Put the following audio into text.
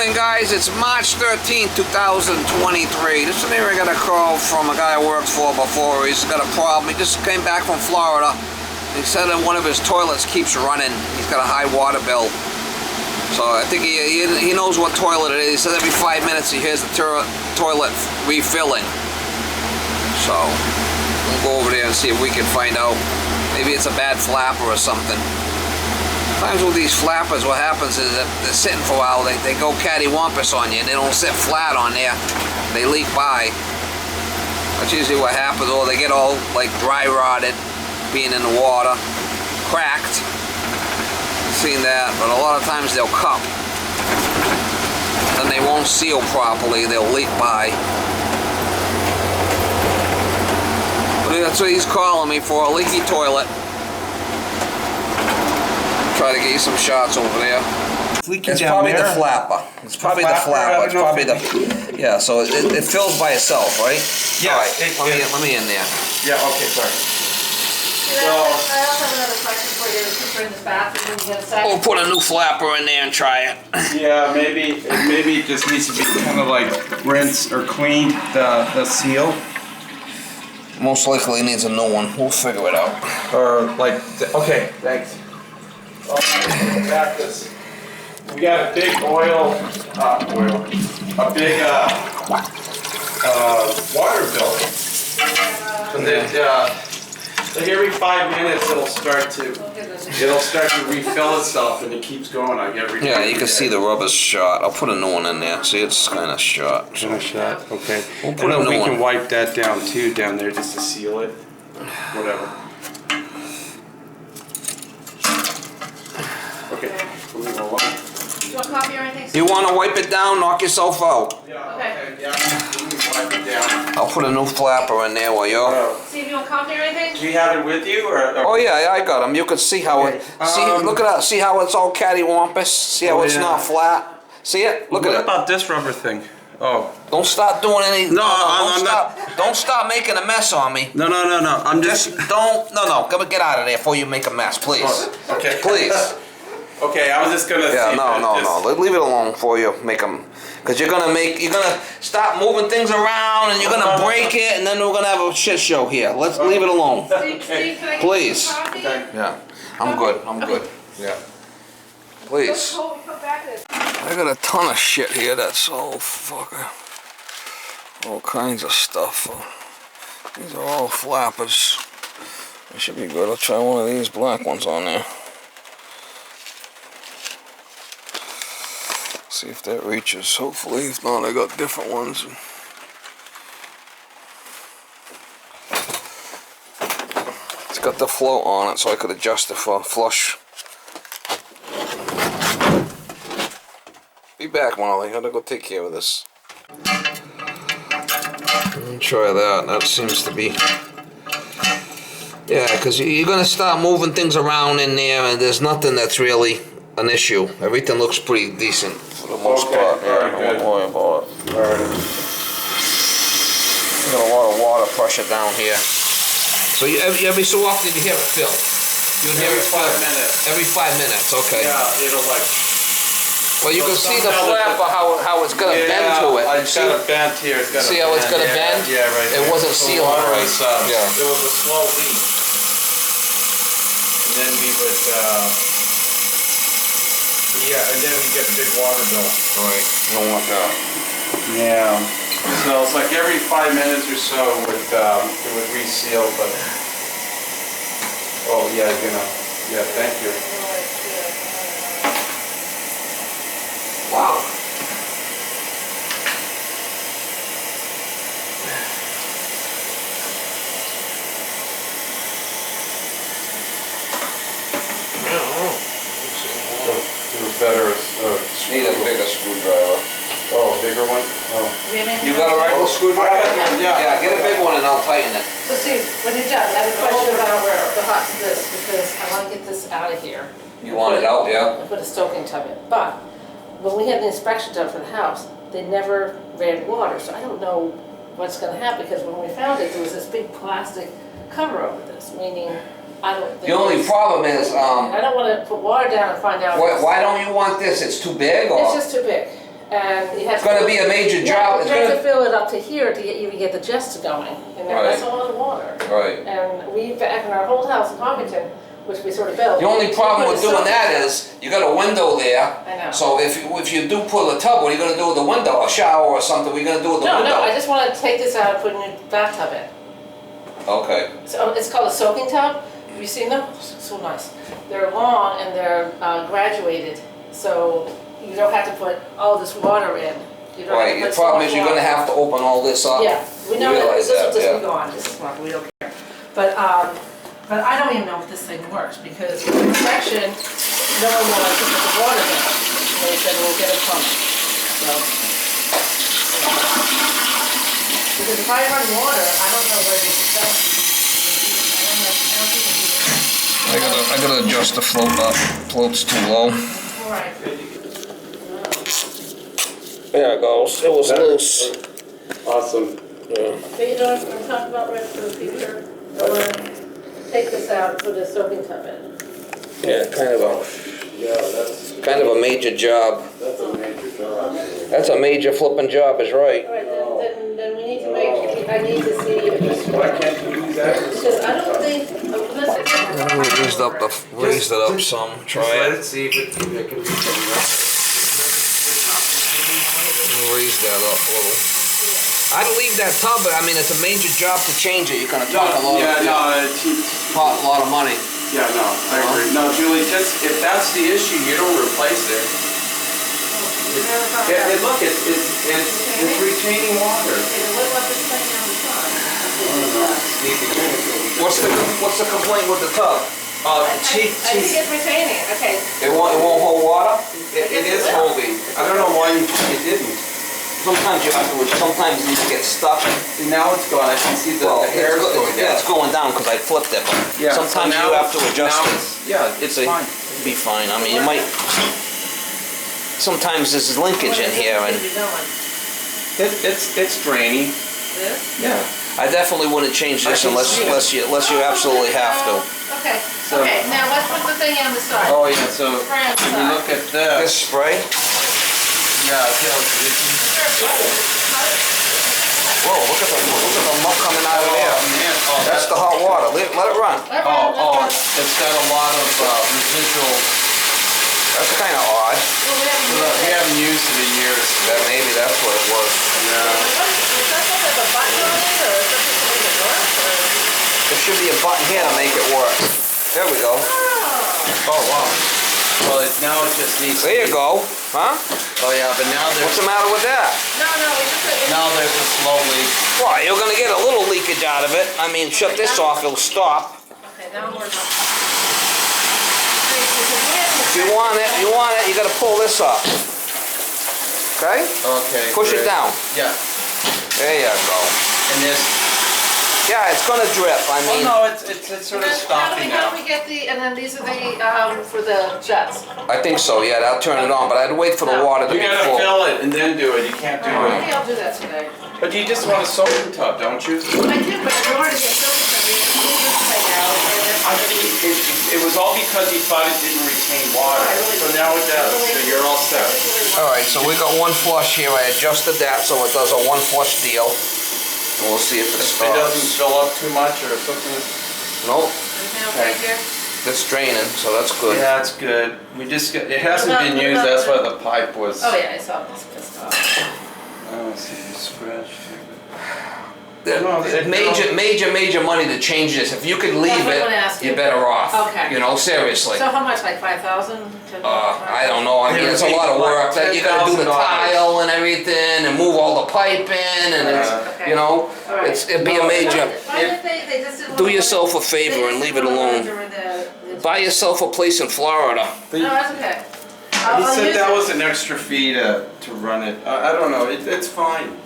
morning, guys. It's March 13th, 2023. This is an area I got a call from a guy I worked for before. He's got a problem. He just came back from Florida. He said that one of his toilets keeps running. He's got a high water bill. So I think he knows what toilet it is. He said every 5 minutes he hears the toilet refilling. So we'll go over there and see if we can find out. Maybe it's a bad flapper or something. Sometimes with these flappers, what happens is that they're sitting for a while, they go cattywampus on you and they don't sit flat on there. They leak by. That's usually what happens, or they get all like dry rotted, being in the water, cracked. I've seen that, but a lot of times they'll cup. Then they won't seal properly, they'll leak by. But that's what he's calling me for, a leaky toilet. Try to get you some shots over there. It's probably the flapper. It's probably the flapper. It's probably the, yeah. So it fills by itself, right? Yeah. All right. Let me in there. Yeah. Okay. Sorry. I also have another question for you. Since we're in this bathroom, when you get a second. We'll put a new flapper in there and try it. Yeah. Maybe it just needs to be kind of like rinsed or cleaned, the seal. Most likely it needs a new one. We'll figure it out. Or like, okay. Thanks. We got a big a big water bill. And like every 5 minutes it'll start to refill itself, and it keeps going like every. Yeah, you can see the rubber's shot. I'll put a new one in there. See, it's kind of shot. Kind of shot. Okay. We'll put a new we one. can wipe that down too, down there, just to seal it. Whatever. Okay. Do you want a coffee or anything? You want to wipe it down? Knock yourself out. Yeah. Okay. Yeah. We can wipe it down. I'll put a new flapper in there while you're. Steve, you want coffee or anything? Do you have it with you, or? Oh yeah, I got them. You can see how it. See, look at that. See how it's all cattywampus. See how it's not flat. See it? Look at it. What about this rubber thing? Oh. Don't start doing any. No, don't I'm stop. not. Don't start making a mess on me. No. I'm Just don't. No. Come and get out of there before you make a mess, please. Okay. Please. Okay, I was just gonna. Yeah. No. Leave it alone before you make them. Because you're gonna stop moving things around and you're gonna break it, and then we're gonna have a shit show here. Let's leave it alone. Steve, can I Please. get you some coffee? Yeah. I'm good. Yeah. Please. Put back this. I got a ton of shit here that's all fucking, all kinds of stuff. These are all flappers. They should be good. I'll try one of these black ones on there. See if that reaches. Hopefully, if not, I got different ones. It's got the float on it, so I could adjust it for flush. Be back, Molly. I gotta go take care of this. Try that. That seems to be. Yeah, because you're gonna start moving things around in there, and there's nothing that's really an issue. Everything looks pretty decent for the most part. Very good. Don't worry about it. Got a lot of water pressure down here. So every so often you hear it fill. You hear it 5 minutes. Every 5 minutes. Okay. Yeah, it'll like. Well, you can see the flapper how it's gonna bend to it. It's got a bend here. It's got See how it's gonna bend? Yeah, right. It wasn't sealing right. Yeah. It was a slow leak, and then we would. Yeah, and then we get a big water bill. Right. You don't want that. Yeah. So it's like every 5 minutes or so it would reseal, but. Oh yeah, yeah. Thank you. Wow. It was better. Need a bigger screwdriver. Oh, a bigger one? Oh. You got a regular screwdriver? Yeah, get a big one and I'll tighten it. So Steve, when you're done, I have a question about the hot this, because I want to get this out of here. You want it out, yeah? And put a soaking tub in. But when we had the inspection done for the house, they never ran water, so I don't know what's going to happen, because when we found it, there was this big plastic cover over this, meaning I don't think. The only problem is, I don't want to put water down and find out. why don't you want this? It's too big, or? It's just too big. And you have It's gonna be a major job. It's You have to gonna, fill it up to here to even get the jets going. And that's a lot of water. right. And we, back in our old house in Hopkinton, which we sort of built. The only problem we with put a doing that soaking is, you got a window there. I know. So if you do pull a tub, what are you gonna do with the window? A shower or something, what are you gonna do with the tub. window? No, I just want to take this out and put a new bathtub in. Okay. So it's called a soaking tub. Have you seen them? So nice. They're long and they're graduated, so you don't have to put all this water in. You don't Right, have to the put problem so is much you're gonna water. have to open all this up. Yeah, we know You that realize this that, will just yeah. be gone. This is not, we don't care. But I don't even know if this thing works because with inspection, no one wanted to put the water down. They said we'll get it pumped. So. Because if I run water, I don't know where this is going. I don't know. I gotta adjust the float up. Float's too low. All right. There it goes. It was loose. Awesome. Yeah. So you don't want to talk about rest for the future? I want to take this out and put a soaking tub in. Yeah, Yeah, that's kind of a major job. a major job. That's a major flipping job, is right. All right, then we need to make, I need to see if this Why works. can't you use that? Because I don't think, Raised it up some. Just let it see if it can be Raise that up a little. I'd leave that tub, but I mean, it's a major job to change it. You're gonna talk a lot a lot of money. Yeah, no, I agree. No, Julie, just, if that's the issue, you don't replace it. Look, it's retaining water. What's the complaint with the tub? I think it's retaining, okay. It won't hold water? It is holding. I don't know why it didn't. Sometimes you have to, sometimes you get stuck. See, now it's gone. I can see the hair is going down. It's going down because I flipped it, but Yeah, so sometimes now you have to adjust now it. Yeah, it's See, fine. it'll be fine. I mean, you might, sometimes there's linkage in here and It's draining. Yeah. I definitely wouldn't change this unless you absolutely have to. Okay, So- okay, now let's put the thing on the side. Oh, yeah, so Spray on the when you side. look at This this, spray, yeah, whoa, look at the muck coming out of there. man. Oh, That's the hot water. Let it run. It's got a lot of residual. That's kind of odd. We haven't used it in years. Maybe that's what it was. There should be a button here to make it work. There we go. Oh, wow. Well, now it just needs. There you go. Huh? Oh, yeah, but now What's the matter with that? now there's a slow leak. Well, you're gonna get a little leakage out of it. I mean, shut this off, it'll stop. Okay, now we're. If you want it, you gotta pull this up. Okay? Okay. Push it great. down. Yeah. There you go. And this. Yeah, it's gonna drip. I Oh mean, no, it's sort of stopping How now. do we get the, and then these are the, for the jets? I think so, yeah, that'll turn it on, but I'd wait for the No. water to You be gotta full. fill it and then do it. You can't do Maybe it. I'll do that today. But you just want a soaking tub, don't you? I do, but in order to get soaking tub, we have to move this thing out, and then I think it was all because you thought it didn't retain water. So now it does. So you're all set. Alright, so we got one flush here. I adjusted that so it does a one flush deal. And we'll see if it If it doesn't starts. fill up too much or something. Nope, Everything okay here? it's draining, so that's good. Yeah, it's good. We just got, it hasn't been used, that's why the pipe was. Oh, yeah, I saw this pissed off. Oh, see if you scratched Major money to change this. If you could leave That's what I'm gonna it, ask you. you're better off. Okay. You know, seriously. So how much, like 5,000? I don't know. I mean, it's a lot of work. That you gotta do the $10,000. tile and everything, and move all the pipe in, and it's, Okay. you know, All right. it'd be a major. Why did they just didn't Do wanna- yourself a they favor just and leave it didn't wanna alone. run the- Buy yourself a place in Florida. No, that's okay. He I'll said use that it. was an extra fee to run it. I don't know, it's fine.